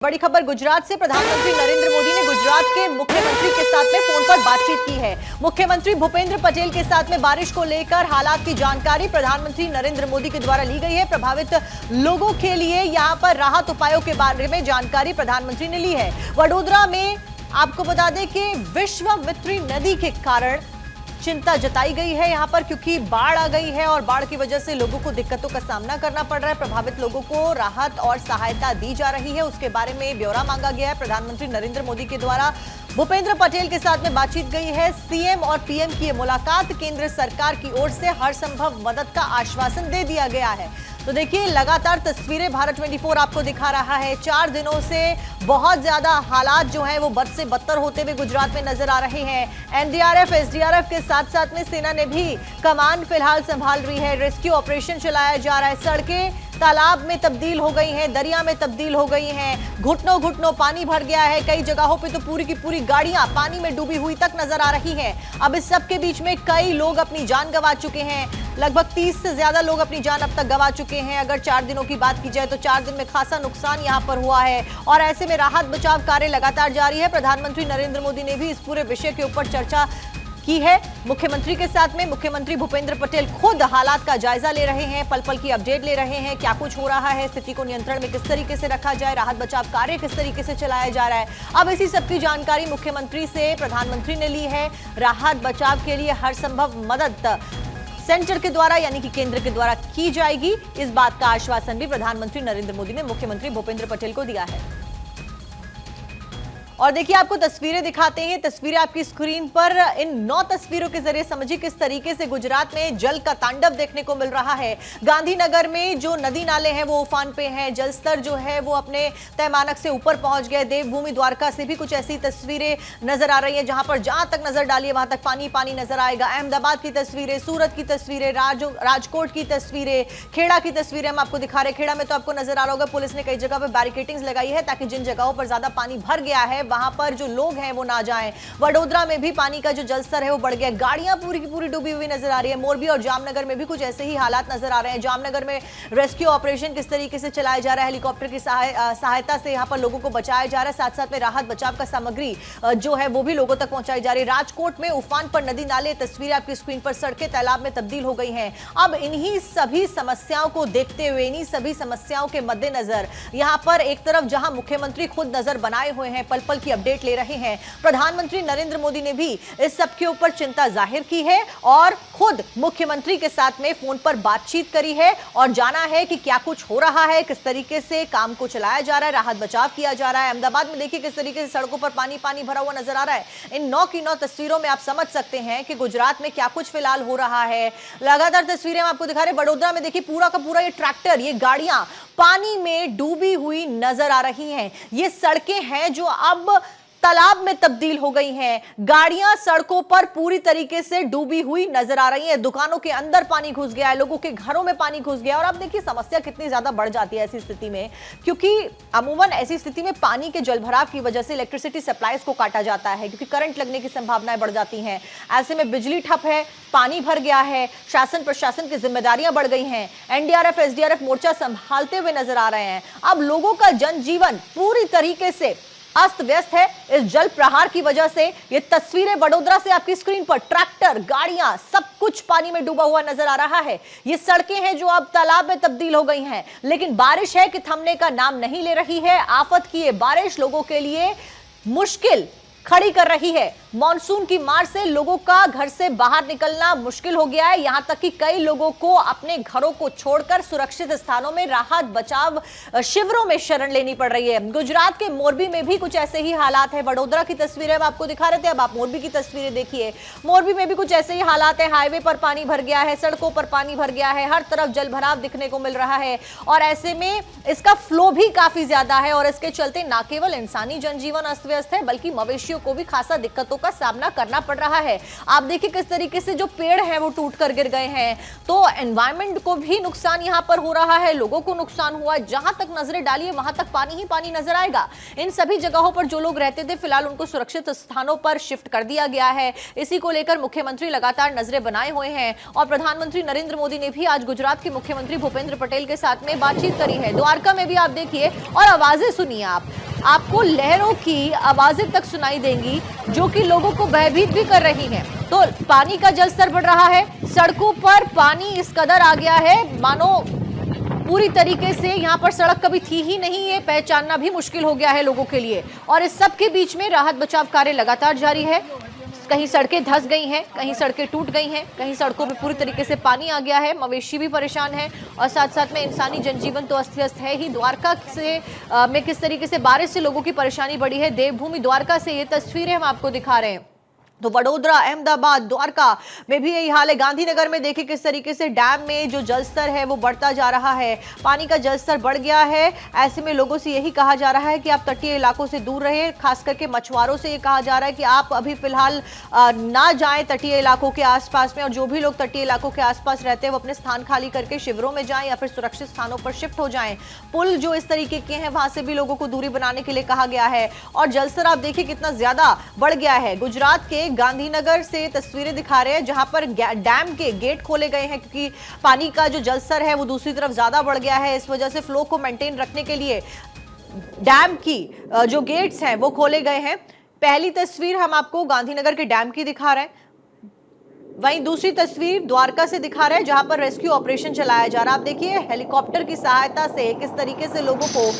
बड़ी खबर गुजरात से। प्रधानमंत्री नरेंद्र मोदी ने गुजरात के मुख्यमंत्री के साथ में फोन पर बातचीत की है। मुख्यमंत्री भूपेंद्र पटेल के साथ में बारिश को लेकर हालात की जानकारी प्रधानमंत्री नरेंद्र मोदी के द्वारा ली गई है। प्रभावित लोगों के लिए यहां पर राहत उपायों के बारे में जानकारी प्रधानमंत्री ने ली है। वडोदरा में आपको बता दें कि विश्वामित्री नदी के कारण चिंता जताई गई है यहां पर, क्योंकि बाढ़ आ गई है और बाढ़ की वजह से लोगों को दिक्कतों का सामना करना पड़ रहा है। प्रभावित लोगों को राहत और सहायता दी जा रही है, उसके बारे में ब्यौरा मांगा गया है। प्रधानमंत्री नरेंद्र मोदी के द्वारा भूपेंद्र पटेल के साथ में बातचीत गई है। सीएम और पीएम की मुलाकात, केंद्र सरकार की ओर से हर संभव मदद का आश्वासन दे दिया गया है। तो देखिए, लगातार तस्वीरें भारत 24 आपको दिखा रहा है। 4 दिनों से बहुत ज्यादा हालात जो हैं वो बद से बदतर होते हुए गुजरात में नजर आ रहे हैं। एनडीआरएफ, एसडीआरएफ के साथ साथ में सेना ने भी कमान फिलहाल संभाल रही है। रेस्क्यू ऑपरेशन चलाया जा रहा है। सड़कें तालाब में तब्दील हो गई हैं, दरिया में तब्दील हो गई हैं। घुटनों घुटनों पानी भर गया है। कई जगहों पे तो पूरी की पूरी गाड़ियां पानी में डूबी हुई तक नजर आ रही हैं। अब इस सब के बीच में कई लोग अपनी जान गंवा चुके हैं। लगभग 30 से ज्यादा लोग अपनी जान अब तक गंवा चुके हैं। अगर 4 दिनों की बात की जाए तो 4 दिन में खासा नुकसान यहां पर हुआ है और ऐसे में राहत बचाव कार्य लगातार जारी है। प्रधानमंत्री नरेंद्र मोदी ने भी इस पूरे विषय के ऊपर चर्चा की है मुख्यमंत्री के साथ में। मुख्यमंत्री भूपेंद्र पटेल खुद हालात का जायजा ले रहे हैं, पल पल की अपडेट ले रहे हैं, क्या कुछ हो रहा है, स्थिति को नियंत्रण में किस तरीके से रखा जाए, राहत बचाव कार्य किस तरीके से चलाया जा रहा है। अब इसी सब की जानकारी मुख्यमंत्री से प्रधानमंत्री ने ली है। राहत बचाव के लिए हर संभव मदद सेंटर के द्वारा यानी कि केंद्र के द्वारा की जाएगी, इस बात का आश्वासन भी प्रधानमंत्री नरेंद्र मोदी ने मुख्यमंत्री भूपेंद्र पटेल को दिया है। और देखिए, आपको तस्वीरें दिखाते हैं। तस्वीरें आपकी स्क्रीन पर। इन 9 तस्वीरों के जरिए समझिए किस तरीके से गुजरात में जल का तांडव देखने को मिल रहा है। गांधीनगर में जो नदी नाले हैं वो उफान पे हैं, जलस्तर जो है वो अपने तय मानक से ऊपर पहुंच गए। देवभूमि द्वारका से भी कुछ ऐसी तस्वीरें नजर आ रही है जहां पर जहां तक नजर डालिए वहां तक पानी पानी नजर आएगा। अहमदाबाद की तस्वीरें, सूरत की तस्वीरें, राजकोट की तस्वीरें, खेड़ा की तस्वीरें हम आपको दिखा रहे हैं। खेड़ा में तो आपको नजर आ रहा होगा, पुलिस ने कई जगह पर बैरिकेडिंग्स लगाई है ताकि जिन जगहों पर ज्यादा पानी भर गया है वहां पर जो लोग हैं वो ना जाएं। वडोदरा में भी पानी का जो जलस्तर है वो बढ़ गया। गाड़ियां पूरी की पूरी डूबी हुई नजर आ रही है। मोरबी और जामनगर में भी कुछ ऐसे ही हालात नजर आ रहे हैं। जामनगर में रेस्क्यू ऑपरेशन किस तरीके से चलाया जा रहा है, हेलीकॉप्टर की सहायता से यहां पर लोगों को बचाया जा रहा है। साथ साथ में राहत बचाव का सामग्री जो है वो भी लोगों तक पहुंचाई जा रही है। राजकोट में उफान पर नदी नाले, तस्वीरें आपकी स्क्रीन पर, सड़कें तालाब में तब्दील हो गई हैं। अब इन्हीं सभी समस्याओं को देखते हुए, इन्हीं सभी समस्याओं के मद्देनजर यहां पर एक तरफ जहां मुख्यमंत्री खुद नजर बनाए हुए हैं, पल पल की अपडेट ले रहे हैं, प्रधानमंत्री नरेंद्र मोदी ने भी इस सब के ऊपर चिंता जाहिर की है और खुद मुख्यमंत्री के साथ में फोन पर बातचीत करी है और जाना है कि क्या कुछ हो रहा है, किस तरीके से काम को चलाया जा रहा है, राहत बचाव किया जा रहा है। अहमदाबाद में देखिए किस तरीके से सड़कों पर पानी पानी भरा हुआ नजर आ रहा है। इन 9 की 9 तस्वीरों में आप समझ सकते हैं कि गुजरात में क्या कुछ फिलहाल हो रहा है। लगातार तस्वीरें हम आपको दिखा रहे हैं। बड़ोदरा में देखिए पूरा का पूरा ये ट्रैक्टर, ये गाड़ियां पानी में डूबी हुई नजर आ रही हैं। ये सड़कें हैं जो अब तालाब में तब्दील हो गई हैं। गाड़ियां सड़कों पर पूरी तरीके से डूबी हुई नजर आ रही हैं। दुकानों के अंदर पानी घुस गया है, लोगों के घरों में पानी घुस गया। और अब देखिए समस्या कितनी ज्यादा बढ़ जाती है ऐसी स्थिति में, क्योंकि अमूमन ऐसी स्थिति में पानी के जलभराव की वजह से इलेक्ट्रिसिटी सप्लाईज को काटा जाता है, क्योंकि करंट लगने की संभावनाएं बढ़ जाती हैं। ऐसे में बिजली ठप है, पानी भर गया है, शासन प्रशासन की जिम्मेदारियां बढ़ गई हैं। एनडीआरएफ, एसडीआरएफ मोर्चा संभालते हुए नजर आ रहे हैं। अब लोगों का जनजीवन पूरी तरीके से अस्त व्यस्त है इस जल प्रहार की वजह से। ये तस्वीरें वडोदरा से आपकी स्क्रीन पर, ट्रैक्टर, गाड़ियां, सब कुछ पानी में डूबा हुआ नजर आ रहा है। ये सड़कें हैं जो अब तालाब में तब्दील हो गई हैं, लेकिन बारिश है कि थमने का नाम नहीं ले रही है। आफत की ये बारिश लोगों के लिए मुश्किल खड़ी कर रही है। मॉनसून की मार से लोगों का घर से बाहर निकलना मुश्किल हो गया है। यहां तक कि कई लोगों को अपने घरों को छोड़कर सुरक्षित स्थानों में राहत बचाव शिविरों में शरण लेनी पड़ रही है। गुजरात के मोरबी में भी कुछ ऐसे ही हालात है। वडोदरा की तस्वीरें हम आपको दिखा रहे थे, अब आप मोरबी की तस्वीरें देखिए। मोरबी में भी कुछ ऐसे ही हालात है। हाईवे पर पानी भर गया है, सड़कों पर पानी भर गया है, हर तरफ जलभराव दिखने को मिल रहा है और ऐसे में इसका फ्लो भी काफी ज्यादा है और इसके चलते न केवल इंसानी जनजीवन अस्त व्यस्त है बल्कि मवेशियों को भी खासा दिक्कतों का सामना करना पड़ रहा है। आप देखिए किस तरीके से जो पेड़ हैं वो टूट कर गिर गए हैं, तो एनवायरमेंट को भी नुकसान यहां पर हो रहा है, लोगों को नुकसान हुआ। जहां तक नजरें डालिए वहां तक पानी ही पानी नजर आएगा। इन सभी जगहों पर जो लोग रहते थे फिलहाल उनको सुरक्षित स्थानों पर शिफ्ट कर दिया गया है। इसी को लेकर मुख्यमंत्री लगातार नजरें बनाए हुए हैं और प्रधानमंत्री नरेंद्र मोदी ने भी आज गुजरात के मुख्यमंत्री भूपेंद्र पटेल के साथ में बातचीत करी है। द्वारका में भी आप देखिए और आवाजें सुनिए, आपको लहरों की आवाजें तक सुनाई देंगी जो कि लोगों को भयभीत भी कर रही हैं। तो पानी का जलस्तर बढ़ रहा है, सड़कों पर पानी इस कदर आ गया है मानो पूरी तरीके से यहां पर सड़क कभी थी ही नहीं, ये पहचानना भी मुश्किल हो गया है लोगों के लिए। और इस सब के बीच में राहत बचाव कार्य लगातार जारी है। कहीं सड़कें धंस गई हैं, कहीं सड़कें टूट गई हैं, कहीं सड़कों में पूरी तरीके से पानी आ गया है, मवेशी भी परेशान है और साथ साथ में इंसानी जनजीवन तो अस्त व्यस्त है ही। द्वारका से में किस तरीके से बारिश से लोगों की परेशानी बढ़ी है, देवभूमि द्वारका से ये तस्वीरें हम आपको दिखा रहे हैं। तो वडोदरा, अहमदाबाद, द्वारका में भी यही हाल है। गांधीनगर में देखिए किस तरीके से डैम में जो जलस्तर है वो बढ़ता जा रहा है, पानी का जलस्तर बढ़ गया है। ऐसे में लोगों से यही कहा जा रहा है कि आप तटीय इलाकों से दूर रहें, खास करके मछुआरों से ये कहा जा रहा है कि आप अभी फिलहाल ना जाएं तटीय इलाकों के आसपास में, और जो भी लोग तटीय इलाकों के आसपास रहते हैं वो अपने स्थान खाली करके शिविरों में जाएं या फिर सुरक्षित स्थानों पर शिफ्ट हो जाएं। पुल जो इस तरीके के हैं वहां से भी लोगों को दूरी बनाने के लिए कहा गया है। और जलस्तर आप देखिए कितना ज्यादा बढ़ गया है। गुजरात के गांधीनगर से तस्वीरें दिखा रहे हैं जहां पर डैम के गेट खोले गए हैं क्योंकि पानी का जो जलस्तर है वो दूसरी तरफ ज्यादा बढ़ गया है। इस वजह से फ्लो को मेंटेन रखने के लिए डैम की जो गेट्स हैं वो खोले गए हैं। पहली तस्वीर हम आपको गांधीनगर के डैम की दिखा रहे हैं, वहीं दूसरी तस्वीर द्वारका से दिखा रहे हैं जहां पर रेस्क्यू ऑपरेशन चलाया जा रहा है। आप देखिए हेलीकॉप्टर की सहायता से किस तरीके से लोगों को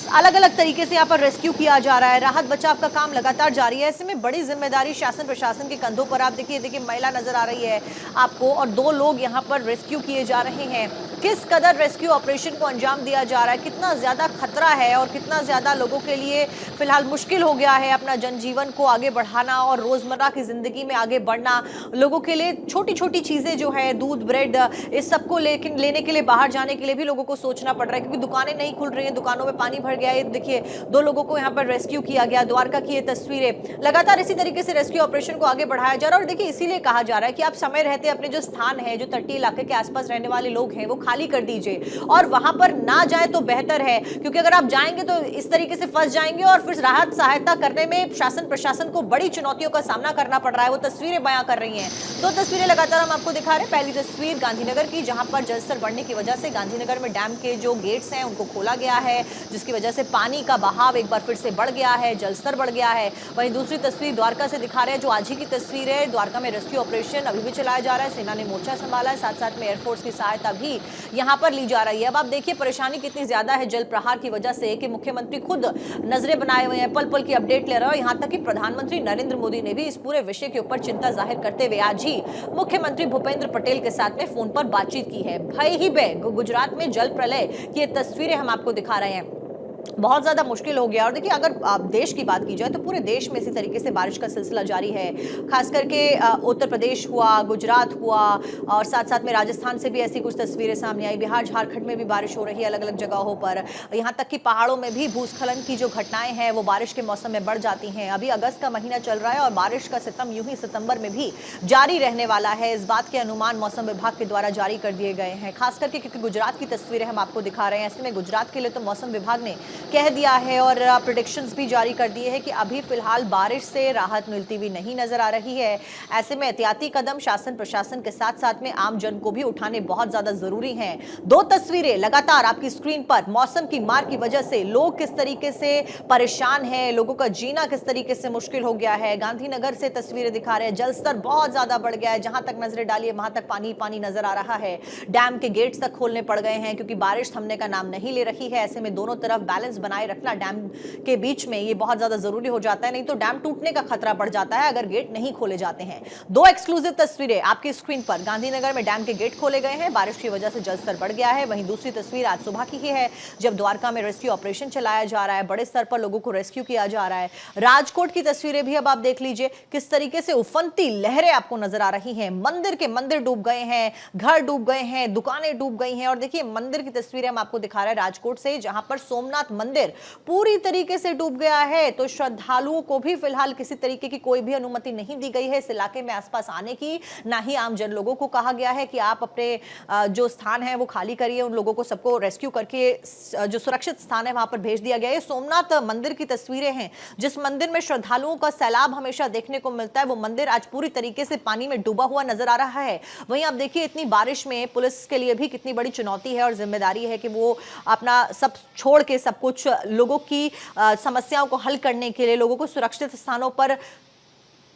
अलग अलग तरीके से यहाँ पर रेस्क्यू किया जा रहा है। राहत बचाव का काम लगातार जारी है। ऐसे में बड़ी जिम्मेदारी शासन प्रशासन के कंधों पर। आप देखिए महिला नजर आ रही है आपको और 2 लोग यहाँ पर रेस्क्यू किए जा रहे हैं। किस कदर रेस्क्यू ऑपरेशन को अंजाम दिया जा रहा है, कितना ज्यादा खतरा है और कितना ज्यादा लोगों के लिए फिलहाल मुश्किल हो गया है अपना जनजीवन को आगे बढ़ाना और रोजमर्रा की जिंदगी में आगे बढ़ना। लोगों के लिए छोटी छोटी चीजें जो है दूध, ब्रेड, इस सबको लेने के लिए बाहर जाने के लिए भी लोगों को सोचना पड़ रहा है क्योंकि दुकानें नहीं खुल रही हैं, दुकानों में पानी भर गया है। देखिए 2 लोगों को यहाँ पर रेस्क्यू किया गया। द्वारका की ये तस्वीरें लगातार इसी तरीके से रेस्क्यू ऑपरेशन को आगे बढ़ाया जा रहा है। और देखिए इसीलिए कहा जा रहा है कि आप समय रहते अपने जो स्थान है, जो तटीय इलाके के आसपास रहने वाले लोग हैं वो खाली कर दीजिए और वहां पर ना जाए तो बेहतर है क्योंकि अगर आप जाएंगे तो इस तरीके से फंस जाएंगे और फिर राहत सहायता करने में शासन प्रशासन को बड़ी चुनौतियों का सामना करना पड़ रहा है। वो तस्वीरें बयां कर रही हैं। 2 तस्वीरें लगातार हम आपको दिखा रहे हैं। पहली तस्वीर गांधीनगर की जहां पर जलस्तर बढ़ने की वजह से गांधीनगर में डैम के जो गेट्स हैं उनको खोला गया है जिसकी वजह से पानी का बहाव एक बार फिर से बढ़ गया है, जलस्तर बढ़ गया है। वहीं दूसरी तस्वीर द्वारका से दिखा रहे हैं जो आज ही की तस्वीर है। द्वारका में रेस्क्यू ऑपरेशन अभी भी चलाया जा रहा है, सेना ने मोर्चा संभाला है, साथ साथ में एयरफोर्स की सहायता भी यहां पर ली जा रही है। अब आप देखिए परेशानी कितनी ज्यादा है जल प्रहार की वजह से कि मुख्यमंत्री खुद नजरें बनाए हुए हैं, पल पल की अपडेट ले रहे हैं। यहां तक कि प्रधानमंत्री नरेंद्र मोदी ने भी इस पूरे विषय के ऊपर चिंता जाहिर करते हुए आज ही मुख्यमंत्री भूपेंद्र पटेल के साथ में फोन पर बातचीत की है। भय ही भय गुजरात में जल प्रलय की तस्वीरें हम आपको दिखा रहे हैं। बहुत ज्यादा मुश्किल हो गया। और देखिए अगर देश की बात की जाए तो पूरे देश में इसी तरीके से बारिश का सिलसिला जारी है। खास करके उत्तर प्रदेश हुआ, गुजरात हुआ और साथ साथ में राजस्थान से भी ऐसी कुछ तस्वीरें सामने आई। बिहार, झारखंड में भी बारिश हो रही है अलग अलग जगहों पर। यहाँ तक कि पहाड़ों में भी भूस्खलन की जो घटनाएं हैं वो बारिश के मौसम में बढ़ जाती हैं। अभी अगस्त का महीना चल रहा है और बारिश का सितम यूं ही सितंबर में भी जारी रहने वाला है। इस बात के अनुमान मौसम विभाग के द्वारा जारी कर दिए गए हैं, खास करके क्योंकि गुजरात की तस्वीरें हम आपको दिखा रहे हैं। ऐसे में गुजरात के लिए तो मौसम विभाग ने कह दिया है और प्रेडिक्शंस भी जारी कर दिए हैं कि अभी फिलहाल बारिश से राहत मिलती हुई नहीं नजर आ रही है। ऐसे में एहतियाती कदम शासन प्रशासन के साथ साथ में आम जन को भी उठाने बहुत ज्यादा जरूरी हैं। 2 तस्वीरें लगातार आपकी स्क्रीन पर मौसम की मार की वजह से लोग किस तरीके से परेशान हैं, लोगों का जीना किस तरीके से मुश्किल हो गया है। गांधीनगर से तस्वीरें दिखा रहे हैं, जलस्तर बहुत ज्यादा बढ़ गया है, जहां तक नजरें डालिए वहां तक पानी पानी नजर आ रहा है। डैम के गेट्स तक खोलने पड़ गए हैं क्योंकि बारिश थमने का नाम नहीं ले रही है। ऐसे में दोनों तरफ बैलेंस बनाए रखना डैम के बीच में ये बहुत ज्यादा जरूरी हो जाता है, नहीं तो डैम टूटने का खतरा बढ़ जाता है अगर गेट नहीं खोले जाते हैं। 2 एक्सक्लूसिव तस्वीरें आपकी स्क्रीन पर। गांधीनगर में डैम के गेट खोले गए हैं, बारिश की वजह से जलस्तर बढ़ गया है। वहीं दूसरी तस्वीर आज सुबह की ही है जब द्वारका में रेस्क्यू ऑपरेशन चलाया जा रहा है, बड़े स्तर पर लोगों को रेस्क्यू किया जा रहा है। राजकोट की तस्वीरें भी अब आप देख लीजिए, किस तरीके से उफनती लहरें आपको नजर आ रही हैं। मंदिर के मंदिर डूब गए हैं, घर डूब गए हैं, दुकानें डूब गई हैं। और देखिए मंदिर की तस्वीरें हम आपको दिखा रहे हैं राजकोट से, जहां पर सोमनाथ सोमनाथ मंदिर पूरी तरीके से डूब गया है। तो श्रद्धालुओं को भी फिलहाल किसी तरीके की कोई भी अनुमति नहीं दी गई है इस इलाके में आसपास आने की, ना ही आम जन लोगों को कहा गया है कि आप अपने जो स्थान है वो खाली करिए। उन लोगों को सबको रेस्क्यू करके जो सुरक्षित स्थान है वहां पर भेज दिया गया है। सोमनाथ मंदिर की तस्वीरें हैं, जिस मंदिर में श्रद्धालुओं का सैलाब हमेशा देखने को मिलता है, वो मंदिर आज पूरी तरीके से पानी में डूबा हुआ नजर आ रहा है। वहीं आप देखिए इतनी बारिश में पुलिस के लिए भी कितनी बड़ी चुनौती है और जिम्मेदारी है कि वो अपना सब छोड़ के सब कुछ लोगों की समस्याओं को हल करने के लिए, लोगों को सुरक्षित स्थानों पर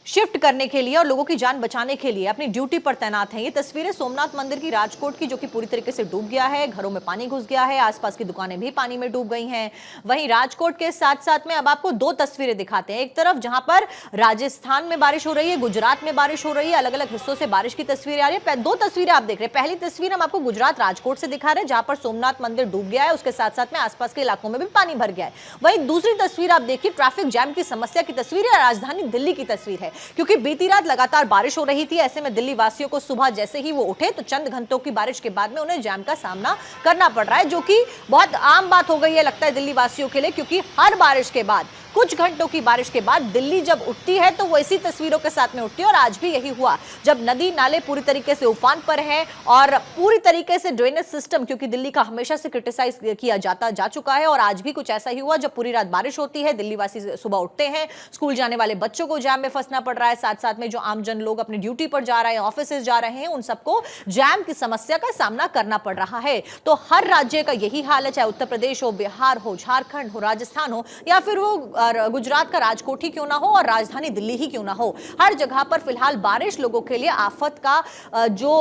शिफ्ट करने के लिए और लोगों की जान बचाने के लिए अपनी ड्यूटी पर तैनात हैं। ये तस्वीरें सोमनाथ मंदिर की राजकोट की, जो कि पूरी तरीके से डूब गया है, घरों में पानी घुस गया है, आसपास की दुकानें भी पानी में डूब गई हैं। वहीं राजकोट के साथ साथ में अब आपको दो तस्वीरें दिखाते हैं। एक तरफ जहां पर राजस्थान में बारिश हो रही है, गुजरात में बारिश हो रही है, अलग अलग हिस्सों से बारिश की तस्वीरें आ रही है। दो तस्वीरें आप देख रहे हैं। पहली तस्वीर हम आपको गुजरात राजकोट से दिखा रहे हैं, जहां पर सोमनाथ मंदिर डूब गया है, उसके साथ साथ में आसपास के इलाकों में भी पानी भर गया है। वहीं दूसरी तस्वीर आप देखिए ट्रैफिक जैम की समस्या की तस्वीर है, राजधानी दिल्ली की तस्वीर है, क्योंकि बीती रात लगातार बारिश हो रही थी। ऐसे में दिल्ली वासियों को सुबह जैसे ही वो उठे तो चंद घंटों की बारिश के बाद में उन्हें जाम का सामना करना पड़ रहा है, जो कि बहुत आम बात हो गई है लगता है दिल्ली वासियों के लिए, क्योंकि हर बारिश के बाद, कुछ घंटों की बारिश के बाद दिल्ली जब उठती है तो वो इसी तस्वीरों के साथ में उठती है। और आज भी यही हुआ, जब नदी नाले पूरी तरीके से उफान पर हैं और पूरी तरीके से ड्रेनेज सिस्टम, क्योंकि दिल्ली का हमेशा से क्रिटिसाइज किया जा चुका है, और आज भी कुछ ऐसा ही हुआ। जब पूरी रात बारिश होती है, दिल्ली वासी सुबह उठते हैं, स्कूल जाने वाले बच्चों को जैम में फंसना पड़ रहा है, साथ साथ में जो आमजन लोग अपनी ड्यूटी पर जा रहे हैं, ऑफिस जा रहे हैं, उन सबको जैम की समस्या का सामना करना पड़ रहा है। तो हर राज्य का यही हाल है, चाहे उत्तर प्रदेश हो, बिहार हो, झारखंड हो, राजस्थान हो, या फिर वो गुजरात का राजकोट ही क्यों ना हो और राजधानी दिल्ली ही क्यों ना हो, हर जगह पर फिलहाल बारिश लोगों के लिए आफत का जो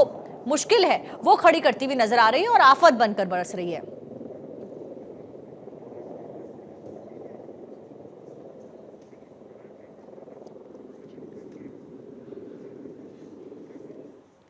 मुश्किल है वो खड़ी करती हुई नजर आ रही है और आफत बनकर बरस रही है।